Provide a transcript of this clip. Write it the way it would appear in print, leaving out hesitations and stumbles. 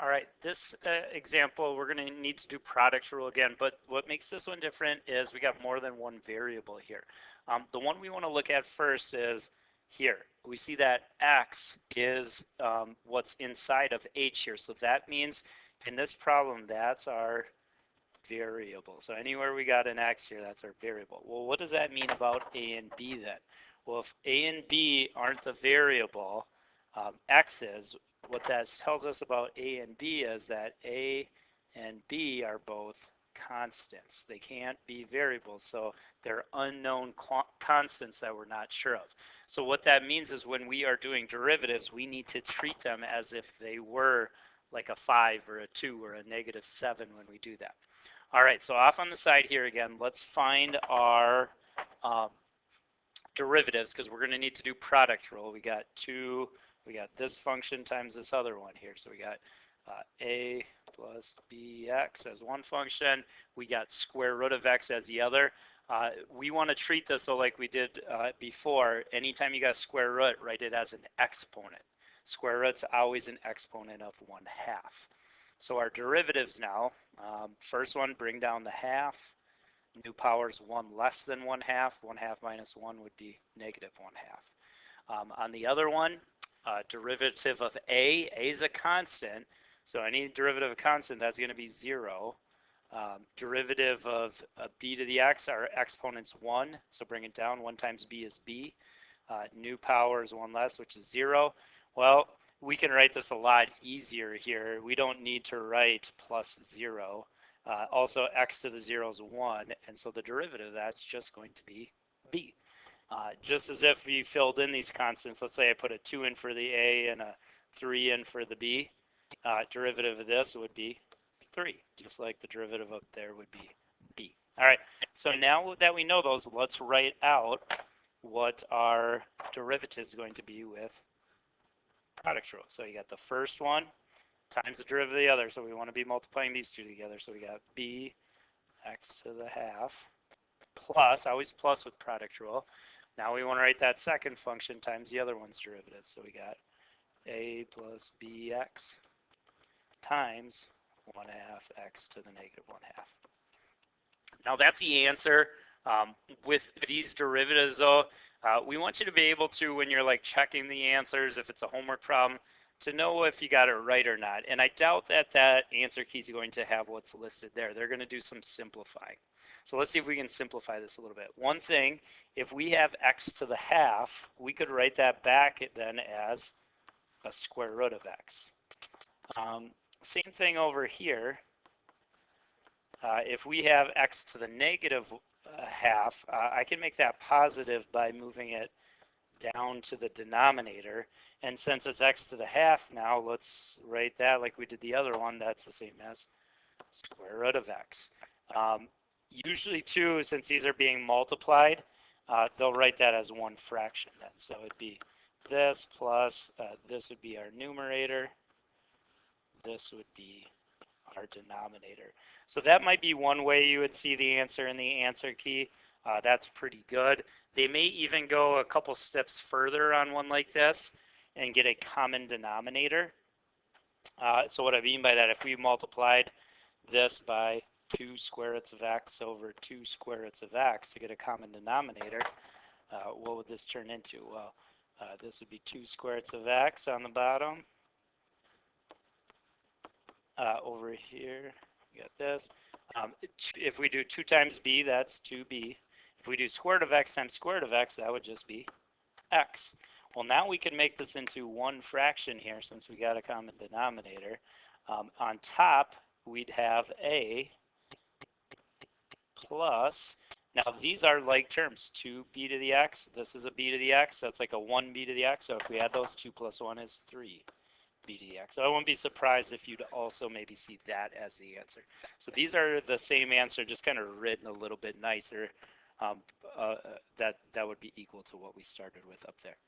All right, this example, we're going to need to do product rule again, but what makes this one different is we got more than one variable here. The one we want to look at first is here. We see that x is what's inside of h here. So that means in this problem, that's our variable. So anywhere we got an x here, that's our variable. Well, what does that mean about a and b then? Well, if a and b aren't the variable, x is, what that tells us about a and b is that a and b are both constants. They can't be variables, so they're unknown constants that we're not sure of. So what that means is when we are doing derivatives, we need to treat them as if they were like a 5 or a 2 or a -7 when we do that. All right, so off on the side here again, let's find our derivatives because we're going to need to do product rule. We got this function times this other one here. So we got a plus bx as one function. We got square root of x as the other. We want to treat this so like we did before. Anytime you got square root, write it as an exponent. Square root's always an exponent of 1/2. So our derivatives now, first one, bring down the half. New power is 1 less than 1/2. 1/2 minus 1 would be -1/2. On the other one, derivative of a is a constant. So any derivative of a constant, that's going to be 0. Derivative of b to the x, our exponent's 1. So bring it down. 1 times b is b. New power is 1 less, which is 0. Well, we can write this a lot easier here. We don't need to write plus 0. Also, x to the 0 is 1, and so the derivative of that's just going to be b. Just as if we filled in these constants, let's say I put a 2 in for the a and a 3 in for the b, derivative of this would be 3, just like the derivative up there would be b. All right, so now that we know those, let's write out what our derivative is going to be with product rule. So you got the first one times the derivative of the other. So we want to be multiplying these two together. So we got b x to the half plus, always plus with product rule. Now we want to write that second function times the other one's derivative. So we got a plus bx times 1/2 x to the -1/2. Now that's the answer. With these derivatives though, we want you to be able to, when you're like checking the answers, if it's a homework problem, to know if you got it right or not. And I doubt that that answer key is going to have what's listed there. They're going to do some simplifying. So let's see if we can simplify this a little bit. One thing, if we have x to the half, we could write that back then as a square root of x. Same thing over here. If we have x to the -1/2, I can make that positive by moving it down to the denominator. And since it's x to the half now, let's write that like we did the other one. That's the same as square root of x. Usually too, since these are being multiplied, they'll write that as one fraction then. So it'd be this plus, this would be our numerator. This would be our denominator. So that might be one way you would see the answer in the answer key. That's pretty good. They may even go a couple steps further on one like this and get a common denominator. So what I mean by that, if we multiplied this by 2 square roots of x over 2 square roots of x to get a common denominator, what would this turn into? Well, this would be 2 square roots of x on the bottom. Over here, we got this. If we do 2 times b, that's 2b. If we do square root of x times square root of x, that would just be x. Well, now we can make this into one fraction here since we got a common denominator. On top, we'd have a plus, now these are like terms, 2b to the x, this is a b to the x, that's like a 1b to the x, so if we add those, 2 plus 1 is 3. B to the x. So I won't be surprised if you'd also maybe see that as the answer. So these are the same answer, just kind of written a little bit nicer. That would be equal to what we started with up there.